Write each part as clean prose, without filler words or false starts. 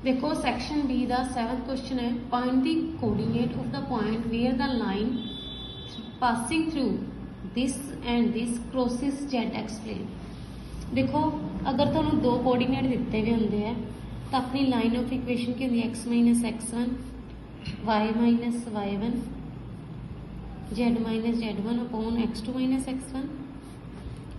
देखो section D का 7th question है, find the coordinate of the point where the line passing through this and this crosses z x plane. देखो अगर तुहानू दो कोऑर्डिनेट दिते हुए होंगे हैं तो अपनी लाइन ऑफ इक्वेशन की होंगी x minus x1 y minus y1 z minus z1 upon x2 minus x1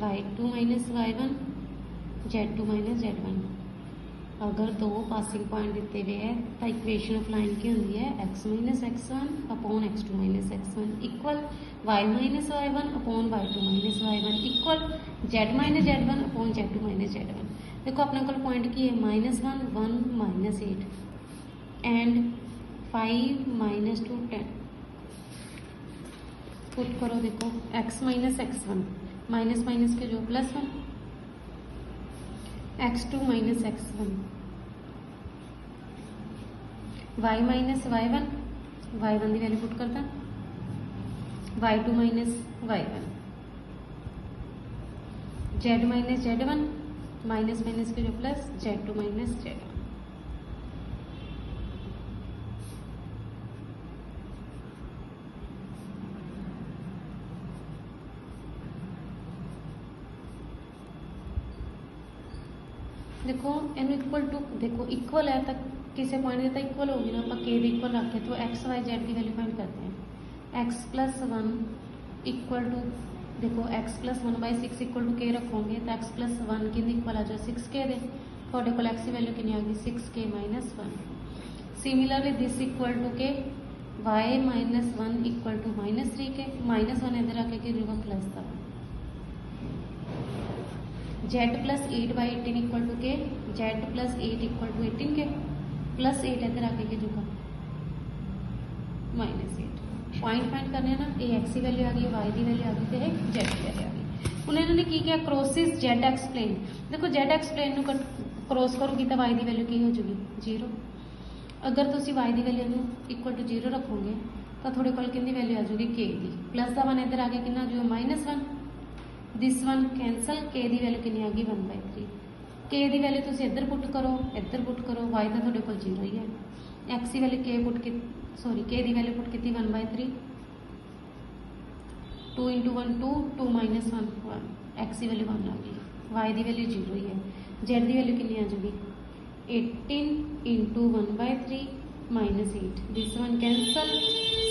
y2 minus y1 z2 minus z1। अगर दो पासिंग पॉइंट दिते हुए है तो इक्वेशन ऑफ लाइन की होंगी है x minus x1 upon x2 minus x1 equal y minus y1 upon y2 minus y1 equal z minus z1 upon z2 minus z1। देखो अपने को पॉइंट की है -1 1 माइनस 8 एंड 5 माइनस 2 10। पुट करो, देखो x minus x1 minus minus के जो +1 x2 minus x1 y minus y1 y1 की वैल्यू पुट करता y2 minus y1 z minus z1 minus minus के जो प्लस z2 माइनस z1। देखो इन इक्वल टू, देखो इक्वल है तक किसी पॉइंट देता इक्वल होगी ना, आप के इक्वल रखें तो एक्स वाई जेड की वैल्यू फाइंड करते हैं। एक्स प्लस 1 इक्वल टू, देखो एक्स प्लस 1/6 इक्वल टू के रखोगे तो एक्स प्लस 1 कि इक्वल आ जाए 6k दे, थोड़े को एक्स की वैल्यू कितनी आ गई 6k minus 1। Similarly this equal to K Y minus 1 equal to minus 3k minus 1 इधर आके कि प्लस था z plus 8/18 equal to K z plus 8 equal to 18k plus 8 इधर आके के जो माइनस 8। पॉइंट फाइंड करने ना, ये एक्स की वैल्यू आ गई, वाई की वैल्यू आ गई तो जेड की वैल्यू आ गई। उन्हें इन्होंने की किया क्रॉसिस जेड एक्सप्लेन। देखो जेड एक्सप्लेन क्रॉस करोगी तो वाई की वैल्यू की हो जाएगी 0। अगर तुम वाई की वैल्यू इक्वल टू 0 रखोगे तो थोड़े को कि वैल्यू आ जाएगी के की, प्लस का 1 इधर आके कि जो -1 दिस 1 कैंसल, के की वैल्यू कितनी आ गई 1/3। के की वैल्यू तुम इधर पुट करो, इधर पुट करो, वाई तो थोड़े को 0 ही है। एक्स की वैल्यू के पुट की, सॉरी के की वैल्यू पुट की 1/3 2 × 1 2 2 माइनस 1 1 एक्स की वैल्यू 1 आ गई, वाई की वैल्यू 0 ही है। जेड की वैल्यू कितनी आ जाएगी 18 × 1/3 minus 8 this 1 cancel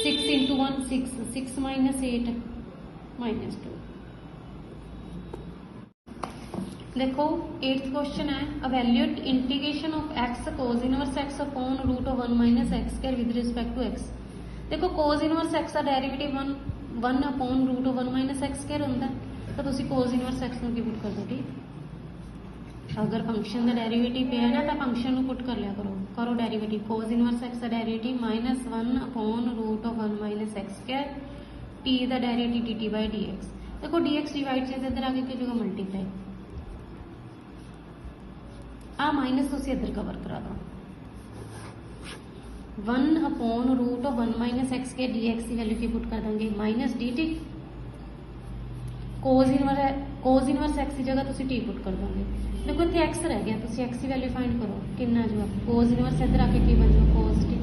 6 × 1 6 6 minus 8 minus 2। देखो 8th क्वेश्चन है, evaluate integration of X cos inverse X upon √1 minus X square with respect to X. देखो कोज इनवर्स एक्स का derivative 1 upon √1 minus X square होता है तो तुम कोज इनवर्स एक्स को put कर दो। ठीक, अगर फंक्शन का डेरिवेटिव पे है ना तो फंक्शन को पुट कर लिया करो, करो डेरिवेटिव कोज इनवर्स एक्स का derivative -1 upon √1 minus X square T का डेरिवेटिव dt/dx। देखो dx डिवाइड से इधर आगे की जगह मल्टीप्लाई, आ माइनस तुम इधर कवर करा दो 1 अपॉन √1 माइनस एक्स के dx की वैल्यू की पुट कर देंगे माइनस dt। कोज इनवर्स एक्स की जगह तुम टी पुट कर दोगे। देखो इतने एक्स रह गया, तुम एक्स की वैल्यू फाइंड करो कितना जो कोज इनवर्स इधर आके की बन जाओ कोज टी।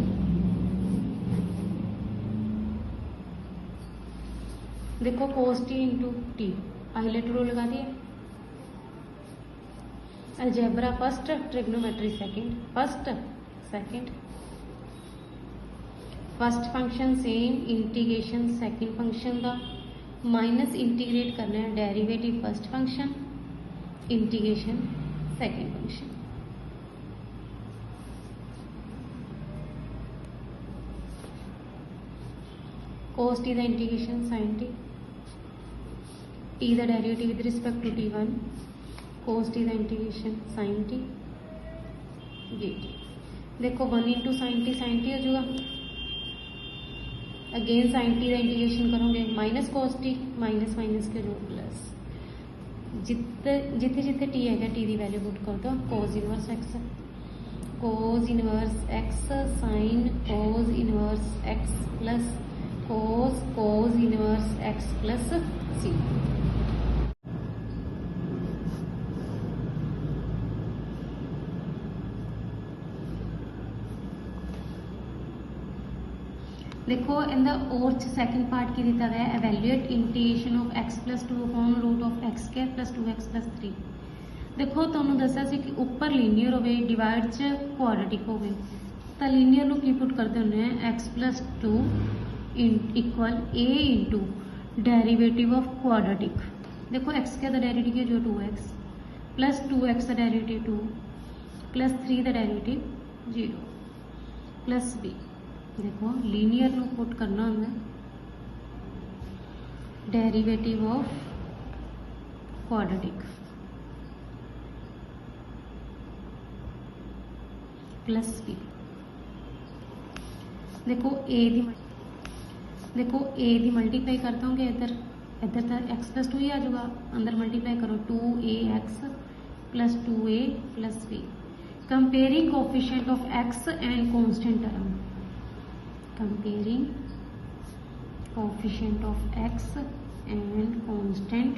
देखो cos T into T, ILATE rule लगा दिए। Algebra first, trigonometry second, first function same, integration second function का माइनस इंटीग्रेट करना है derivative first function, integration second function. cos t का इंटीग्रेशन sin t, t का derivative with respect to t1 cos t का integration sin t dt। देखो 1 × sin t हो जाएगा, again sin t का इंटीग्रेशन करोगे minus cos t minus minus के root plus, जितने जितने t है t की वैल्यू पुट कर दो cos inverse x sin cos inverse x plus cos inverse x plus c। देखो इन द और सैकेंड पार्ट की दिता गया evaluate integration of x plus 2 upon root of x square plus 2x plus 3। देखो तुहानूं दस्सिया सी कि उपर लीनियर होवे डिवाइड च क्वाड्रेटिक होवे तो लीनियर नूं की पुट करते हुंदे हैं x plus 2 equal a into derivative of quadratic. देखो एक्स स्क्वायर का डेरिवेटिव है जो 2x प्लस 2x का डेरिवेटिव 2 प्लस 3 का डेरिवेटिव 0 प्लस b। देखो लीनियर नूं पुट करना होंगे derivative of quadratic plus b। देखो a दी मल्टीप्लाई करते होंगे इधर इधर तो x प्लस 2 ही आ जाऊगा, अंदर मल्टीप्लाई करो 2ax plus 2a plus b। Comparing coefficient of x and constant term, comparing coefficient of x and constant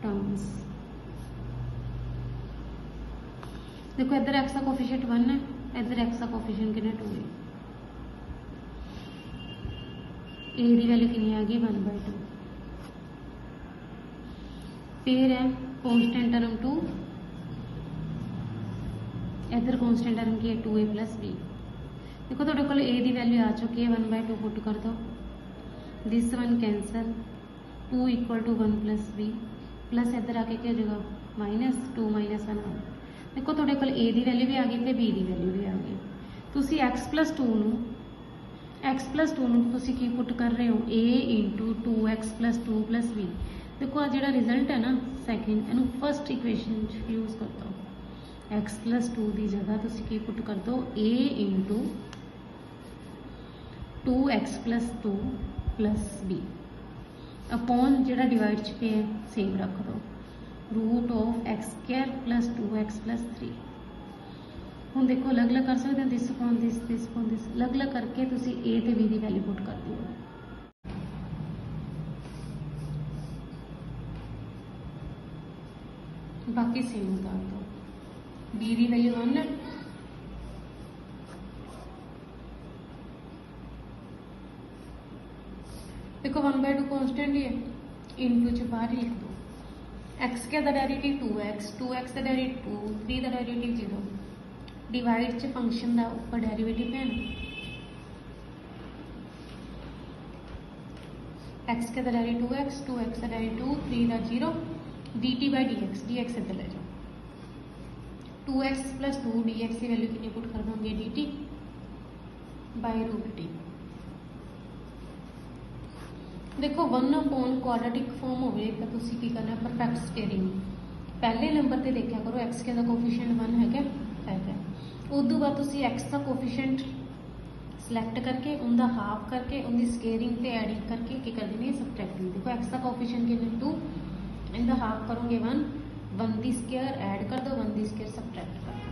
terms। देखो इधर x का कोफिशिएंट 1 है, इधर x का कोफिशिएंट कितना 2 है। a की वैल्यू कितनी आ गई 1/2। फिर है कांस्टेंट टर्म 2, इधर कांस्टेंट टर्म की है 2a प्लस b। देखो थोड़े को a की वैल्यू आ चुकी है 1/2 पुट कर दो, this one cancel 2 equal to 1 plus b plus इधर आके क्या हो जाएगा -2 -1 1। देखो थोड़े को a की वैल्यू भी आ गई तो b की वैल्यू भी आ गई। तुसी x प्लस 2 नूं तुसी की पुट कर रहे हो a into 2x plus 2 plus b। देखो आ जिहड़ा रिजल्ट है ना सैकेंड इनू फस्ट इक्वेशन यूज कर दो, x प्लस 2 की जगह तुसी की पुट कर दो a into 2x plus 2 plus b upon जिहड़ा डिवाइड च पे है सेम रख दो root of x square plus 2x plus 3। हुण देखो अलग अलग कर सकते हो this upon this upon this, अलग अलग करके तुसी a ते b की वैल्यू पुट कर दिओ। बाकी सेम उतार दो, b की वैल्यू 1 है, देखो 1/2 कांस्टेंट ही है, इनटू च बाहर ही लिख दो। एक्स के डेरिवेटिव 2x, 2x का डेरिवेटिव 2, 3 का डेरिवेटिव 0, डिवाइड च फंक्शन का ऊपर डेरिवेटिव है एक्स के डेरिवेटिव 2x, 2x का डेरिवेटिव 3 का 0, dt बाई dx, dx इधर ले जाओ 2x प्लस 2 dx की वैल्यू कितनी पुट कर दोगे dt बाई रूट टी। देखो 1 अपॉन क्वाड्रेटिक फॉर्म हो तो तुसी की करना परफेक्ट स्केयरिंग। पहले नंबर ते देखा करो एक्स के कोफिशिएंट 1 है क्या, उदू बाद तुसी एक्स का कोफिशिएंट सिलेक्ट करके उनका हाफ करके उनकी स्केयरिंग ते एडिंग करके की कर देनी सबट्रैक्टिंग। देखो एक्स का कोफिशिएंट कितने 2, इनका हाफ करोगे 1, 1 की स्केयर ऐड कर दो, 1 की स्केयर सबट्रैक्ट कर दो।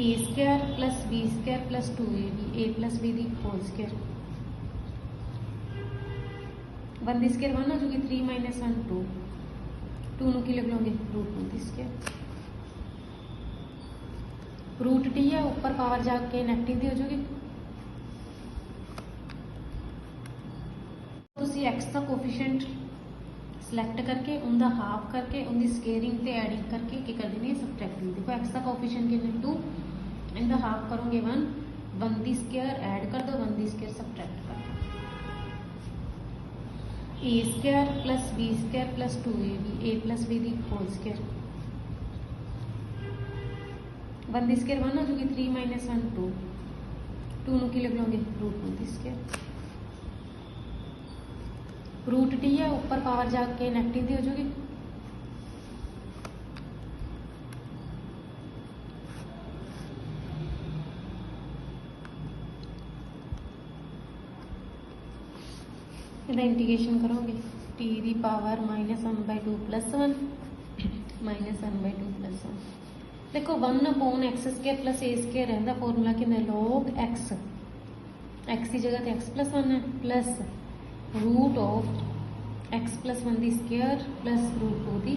a square plus b square plus 2ab, a plus b की होल स्केयर 1 की स्केयर 1 हो जाएगी 3 - 1 2, 2 नूं की लिख लोगे रूट 2 की स्केयर, रूट टी है ऊपर पावर जाके नेगेटिव दी हो जाएगी। तुसी एक्स का कोफिशिएंट सिलेक्ट करके उनका हाफ करके उनकी स्केयरिंग ते एडिंग करके की कर देनी सबट्रैक्टिंग। देखो एक्स का कोफिशिएंट कितने 2, इनका हाफ करोगे 1, 1 की स्केयर ऐड कर दो, 1 की स्केयर सबट्रैक्ट कर दो। a square plus b square plus 2ab, a plus b की होल स्केयर 1 की स्केयर 1 हो जाएगी 3 - 1 2, 2 नूं की लिख लोगे रूट 2 की स्केयर, रूट टी है ऊपर पावर जाके नेगेटिव दी हो जाएगी। इंटीग्रेशन करोगे t the power -1/2 plus 1 -1/2 plus 1। देखो 1 upon x square plus a square रहता फॉर्मूला कि log x, एक्स की जगह तो x प्लस 1 है plus root of x plus 1 की स्केयर प्लस रूट 2 की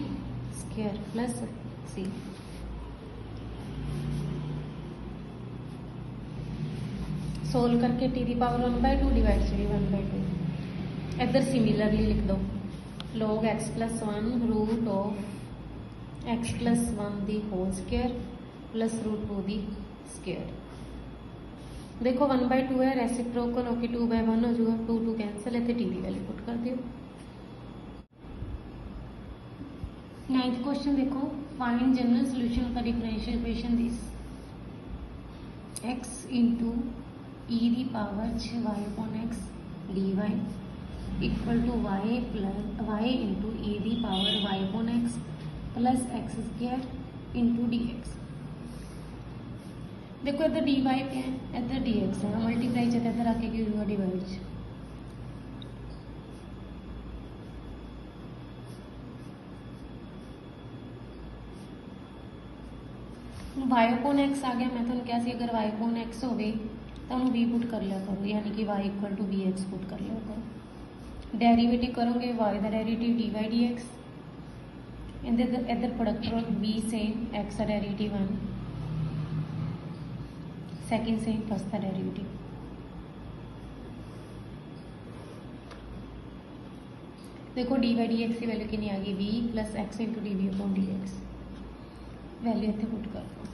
स्केयर प्लस c। सोल्व करके टी दी पावर 1/2 डिवाइड से भी 1/2। इधर सिमिलरली लिख दो log x plus 1 root of x plus 1 the whole square plus root 2 the square. देखो 1/2 है, रेसिप्रोकल होके 2/1 हो जाएगा, 2 कैंसिल, इतने टी दी वैल्यू पुट कर दियो। 9th क्वेश्चन देखो, find general solution of the differential equation this x into e the power y upon x dy equal to y into e the power y upon x plus x square into d x. देखो इधर D Y पे है, इधर D x है, multiply चाहे इधर आके क्यों हुआ डिवाइड। वाई अपॉन एक्स आ गया, मैं तो क्या सी अगर वाई अपॉन एक्स हो गई तो हम वी पुट कर लिया करो, यानी कि y equal to v x put कर लिया करो। डेरिवेटिव करोगे वाई का derivative d y d x, इधर प्रोडक्ट करो वी सेम एक्स का डेरिवेटिव 1, सेकेंड सेम फर्स्ट का डेरिवेटिव। देखो डी वाई डी एक्स की वैल्यू कितनी आ गई v plus x into d v upon d x, value इतने पुट कर दो।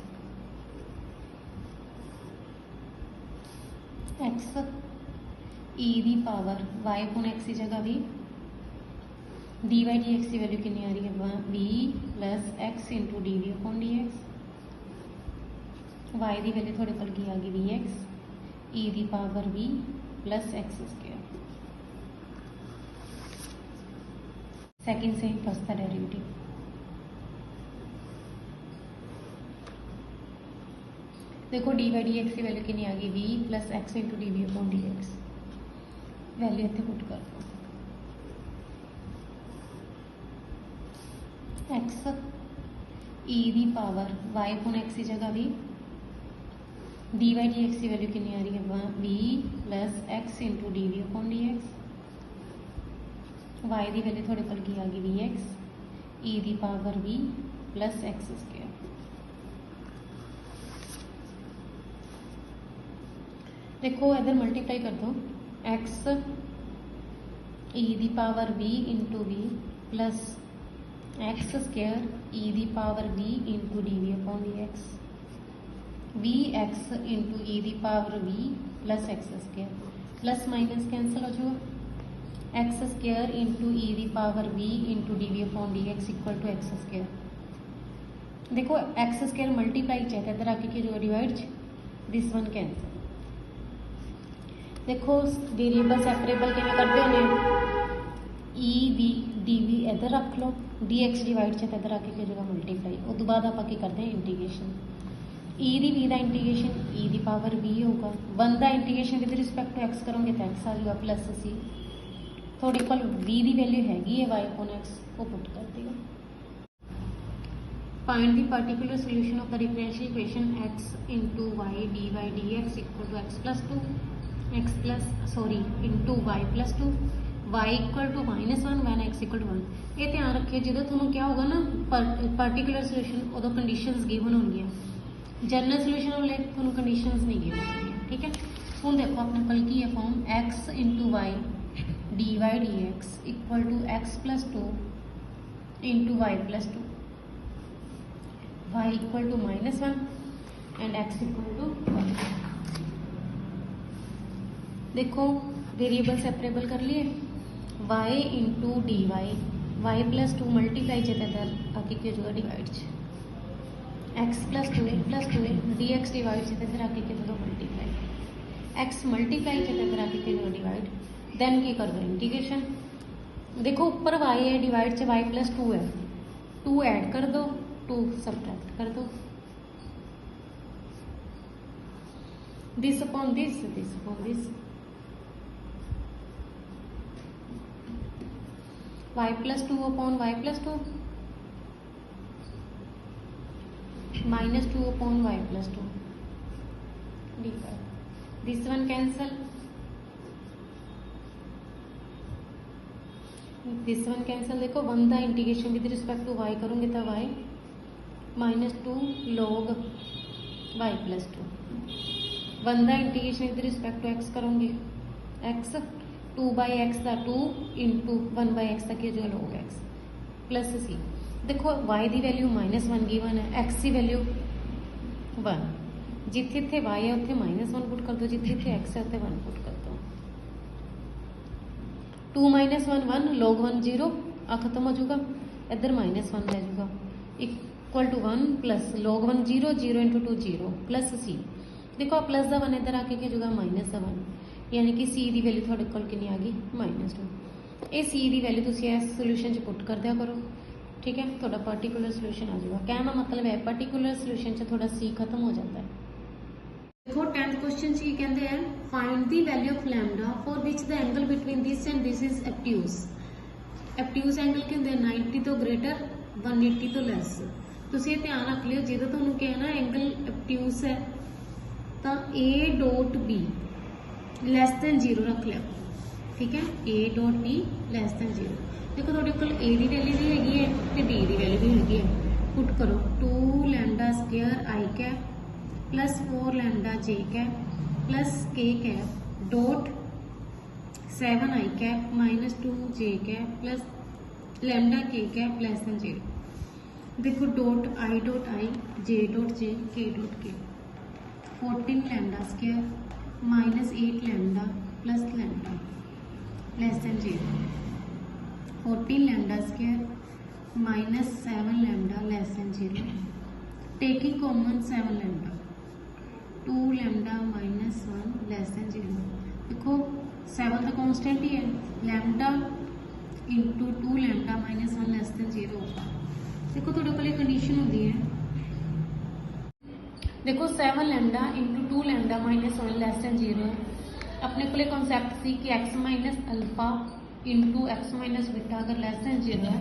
X e the power y upon x की जगह भी डी वाई डी एक्स की वैल्यू कितनी आ रही है v plus x into d v upon d x. Y की वैल्यू थोड़े कोल की आ गई v x e the power v plus x square, second same first का डेरिवेटिव। देखो डी वाई डी एक्स की वैल्यू कितनी आ गई v plus x into d v upon d x, value इतने पुट कर दो। X e the power y upon x की जगह भी डी वाई डी एक्स की वैल्यू कितनी आ रही है v plus x into d v upon d x. Y की वैल्यू थोड़े कोल की आ गई v x e the power v plus x square. देखो इधर मल्टीप्लाई कर दो x e the power v into v plus x square e the power v into d v upon d x, v x into e the power v plus x square, plus minus cancel हो जाएगा, x square into e the power v into d v upon d x equal to x square. देखो x square multiply चाहिए इधर आके जो divide this one cancel. देखो variable separable किमें करते हैं ई वी डी वी इधर रख लो, डी एक्स डिवाइड चाहे इधर आके की जगह मल्टीप्लाई, उस बाद आप करते हैं इंटीग्रेशन ई दी वी का integration e the power v होगा, 1 का integration with respect to x करोगे तो एक्स आ जाएगा प्लस सी, थोड़े को वी की वैल्यू हैगी है वाई अपॉन एक्स वो पुट कर देगा। Find the particular solution of the differential equation x into y d x equal to x plus 2 x plus sorry into y plus 2 y equal to -1 when x equal to 1। ये ध्यान रखिए जो थोड़ा क्या होगा ना पर्टिकुलर सोल्यूशन उदो conditions given होंगी, जनरल सोल्यूशन वाले थोड़ा कंडीशनस नहीं गिवन होंगी। ठीक है, हूँ देखो अपने कल की है form x into y d y d x equal to x plus 2 into y plus 2, y equal to -1 and x equal to 1। देखो वेरिएबल सेपरेबल कर लिए y into d y plus 2 multiply चाहे इधर आके क्या जो divide x plus 2 d x divide चाहे इधर आके क्या जो मल्टीप्लाई एक्स मल्टीप्लाई चाहे इधर आके क्या जो डिवाइड देन की कर दो इंटीग्रेशन। देखो ऊपर y है डिवाइड से y प्लस 2 है, 2 ऐड कर दो 2 सब्ट्रैक्ट कर दो, this upon this y plus 2 upon y plus 2 -2 upon y plus 2 this one cancel, this one cancel. देखो 1 का integration with respect to y करूँगी तो y -2 log y प्लस 2 1 का integration with respect to x करोगे, x 2/x का 2 into 1/x का जो log x plus C. देखो y की वैल्यू -1 गिवन है, x की वैल्यू 1, जिथे इतने y है उत्थे -1 पुट कर दो, जिथे इतने x है उत्थे 1 पुट कर दो। 2 - 1 1 log 1 0 आ खत्म हो जाऊगा, इधर -1 रह जाऊगा, equal to 1 plus log 1 0 0 into 2 0 plus C. देखो प्लस का 1 इधर आके क्या जाऊगा -1, यानी कि सी की वैल्यू थोड़े कोल कितनी आ गई -2। ये सी की वैल्यू तुम इस सोल्यूशन पुट कर दिया करो, ठीक है, थोड़ा पर्टिकुलर सोल्यूशन आ जाएगा। कहने का मतलब है पर्टिकुलर सोल्यूशन से थोड़ा सी खत्म हो जाता है। देखो 10th क्वेश्चन की कहते हैं find the value of lambda for which the angle between this and this is obtuse. Obtuse angle के होंगे 90 तो ग्रेटर 180 तो लैस। तुम ये ध्यान रख लियो, जो तुहानू कहा ना एंगल एब्ट्यूज है तो A dot B less than 0 रख लिया, ठीक है, A dot B less than 0। देखो थोड़े को ए की वैल्यू भी हैगी है तो बी की वैल्यू भी हैगी है। पुट करो 2 लैम्डा स्क्वेयर आई कैप प्लस 4 लैम्डा जे कैप प्लस के कैप डॉट 7 आई कैप माइनस 2 जे कैप प्लस लैम्डा के कैप लेस दैन 0। देखो dot I J dot J के डॉट के 14 lambda square minus 8 lambda plus lambda less than 0। 14 lambda square minus 7 lambda less than 0। Taking common 7 lambda 2 lambda minus 1 less than 0। देखो 7 तो constant ही है, lambda into 2 lambda minus 1 less than 0 होगा। देखो थोड़े को condition होती है, देखो 7 lambda into 2 lambda minus 1 less than 0 है। अपने को कॉन्सैप्ट सी कि x minus alpha into x minus beta अगर लेस दैन 0 है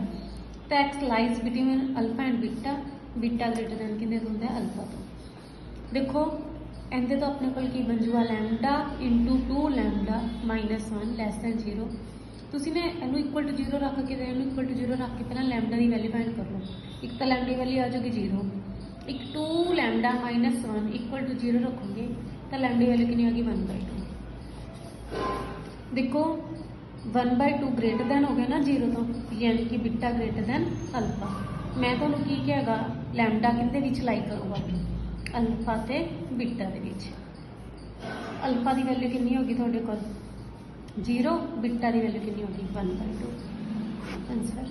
तो x lies between alpha and beta, beta greater than कितने होंगे अल्फा तो। देखो इहदे तो अपने को की बन जूगा lambda into 2 lambda minus 1 less than 0। तुसीं ने इनू इक्वल टू 0 रख के इक्वल टू 0 रख के पहले लैम्डा की वैल्यू फाइंड कर लो। एक तो लैम्डा की वैल्यू आ जाएगी 0, एक 2 लैम्डा माइनस 1 इक्वल टू 0 रखोगे तो लैम्डा की वैल्यू कितनी आ गई 1/2। देखो 1/2 ग्रेटर दैन हो गया ना 0 तो, यानी कि बीटा ग्रेटर दैन अल्फा। मैं तो की कहेगा लैम्डा किंदे विच लाई करूँगा, अल्फा ते बीटा दे विच। अल्फा की वैल्यू कितनी होगी थोड़े को 0, बीटा की वैल्यू कितनी होगी 1/2 आंसर।